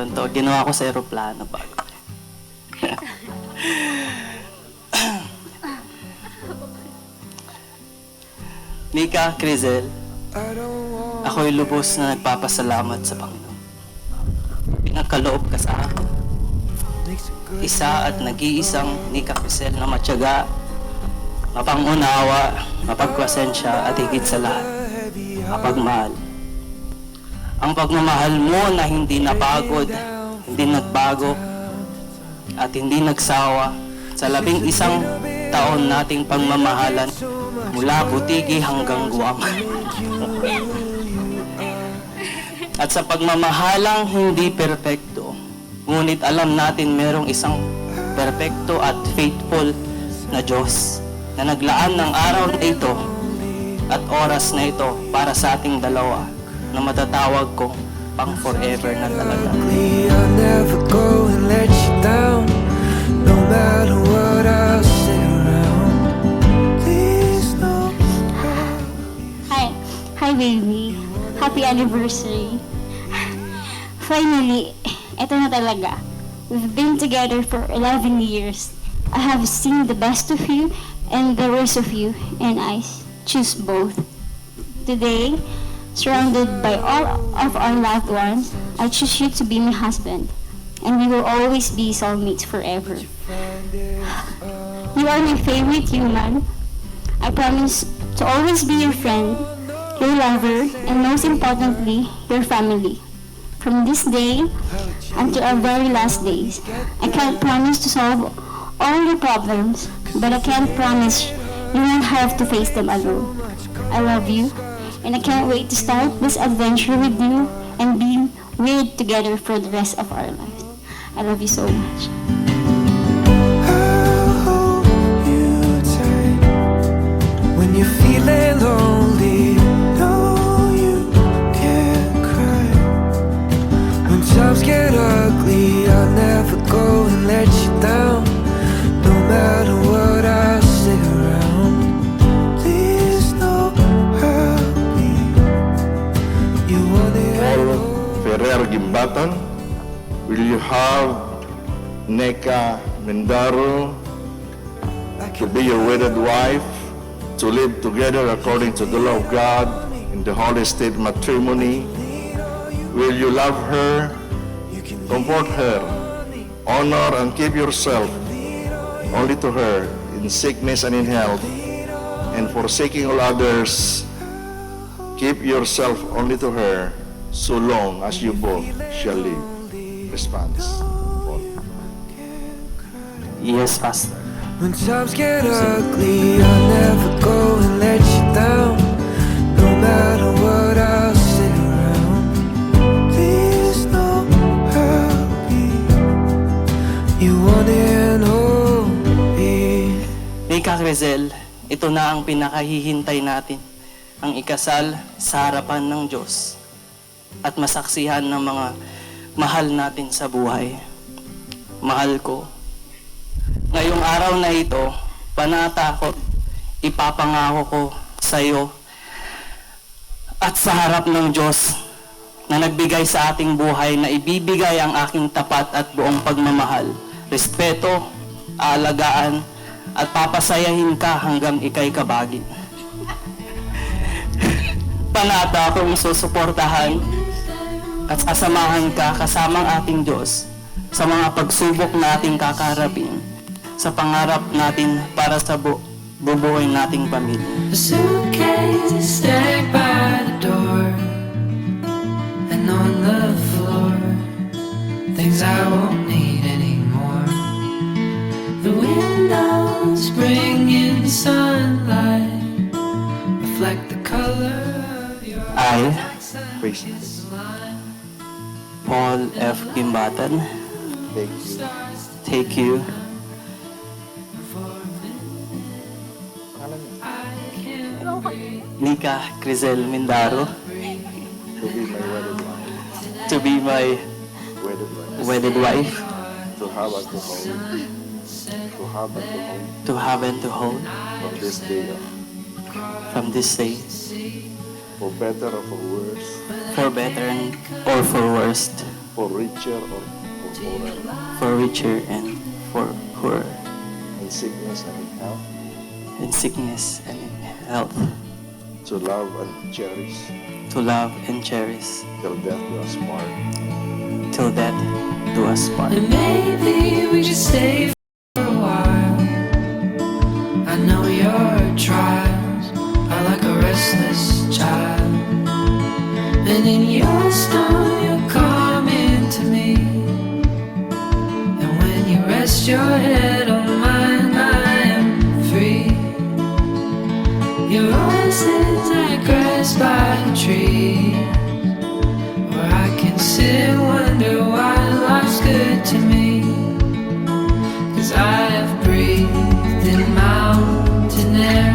meron to. Ginawa ko sa aeroplano pa. Mika, Crizel, ako'y lubos na nagpapasalamat sa Panginoon. Pinagkaloob ka sa akin. Isa at nag-iisang Mika Crizel na matyaga, mapangunawa, mapagpasensya at higit sa lahat, mapagmahal. Ang pagmamahal mo na hindi napagod, hindi nagbago, at hindi nagsawa sa 11 taon nating pagmamahalan mula Butigi hanggang Guam. At sa pagmamahalang hindi perpekto, ngunit alam natin merong isang perpekto at faithful na Diyos na naglaan ng araw na ito at oras na ito para sa ating dalawa na matatawag kong pang forever na talaga. I'll never go and let you down, no matter what I'll say around. Please know. Hi baby. Happy anniversary. Finally, eto na talaga. We've been together for 11 years. I have seen the best of you and the worst of you, and I choose both. Today, surrounded by all of our loved ones, I choose you to be my husband, and we will always be soulmates forever. You are my favorite human. I promise to always be your friend, your lover, and most importantly, your family. From this day until our very last days, I can't promise to solve all your problems, but I can promise you won't have to face them alone. I love you, and I can't wait to start this adventure with you and be weird together for the rest of our lives. I love you so much. I'll hold you tight when you're feeling lonely. No, you can't cry when times get ugly. I'll never go and let you down, no matter what I'll say around. Please know I'll be you want it Paul Ferrer Gimbatan, will you have Neka Mendaro to be your wedded wife, to live together according to the law of God in the holy state matrimony? Will you love her, comfort her, honor and keep yourself only to her in sickness and in health, and forsaking all others, keep yourself only to her so long as you both shall live? Response. Paul. Yes, Pastor. when times get ugly. I'll never go and let you down, no matter what I'll say around. Please know I'll be you want and only. Mika, Crizel, ito na ang pinakahihintay natin, ang ikasal sa harapan ng Diyos at masaksihan ng mga mahal natin sa buhay. Mahal ko, ngayong araw na ito, panata ko, ipapangako ko sa iyo at sa harap ng Diyos na nagbigay sa ating buhay na ibibigay ang aking tapat at buong pagmamahal, respeto, aalagaan, at papasayahin ka hanggang ika'y kabagin. Panata akong susuportahan at sasamahan ka kasamang ating Diyos sa mga pagsubok na ating kakaharapin, sa pangarap natin para sa bubuhay nating pamilya. A suitcase is stacked by the door, and on the floor, things I won't need anymore. The windows bring in sunlight, reflect the color of your I, Praise Paul F. Gimbatan, Thank you. take you Mika Crizel Mindaro To be my wedded wife, to be my wedded wife, to have and to hold, to have and to hold from this day on from this day for better or for worse, for better or for worst, for richer or for poorer, for richer and for poorer, in sickness and in health, in sickness and in health, to love and cherish to love and cherish till death do us part. till death do us part. And maybe we should stay for a while. I know your trials are like a restless child, and in your storm you're coming to me. And when you rest your head on mine, I am free. Your voice is like grass by the tree, where I can sit and wonder why life's good to me. 'Cause I have breathed in mountain air,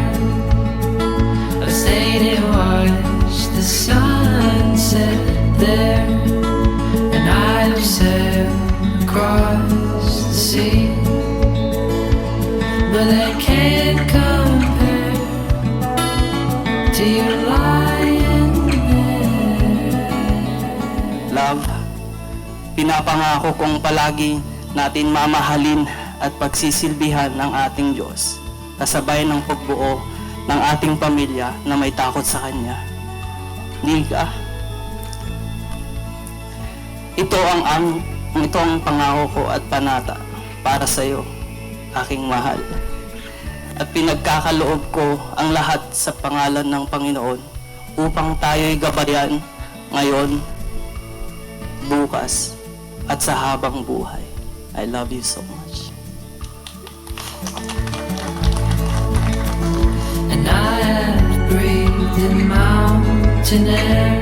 I've stayed and watched the sunset there, and I have sailed across the sea, but I can't compare to you lying there. Love, pinapangako kong palagi natin mamahalin at pagsisilbihan ng ating Diyos, kasabay ng pagbuo ng ating pamilya na may takot sa Kanya. Nika, ito ang pangako ko at panata para sa iyo, aking mahal. At pinagkakaloob ko ang lahat sa pangalan ng Panginoon upang tayo'y gabayan ngayon, bukas, at sa habang buhay. I love you so much. And I have breathed in mountain air,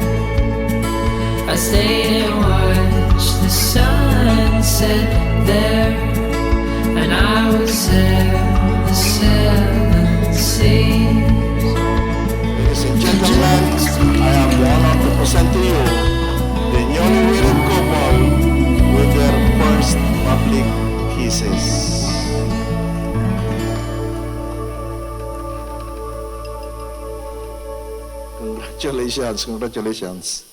I stayed and watched the sunset there, and I will sail the seven seas. Ladies and gentlemen, I have the honor to present to you the newly wedded couple with their first public kisses. Congratulations, congratulations.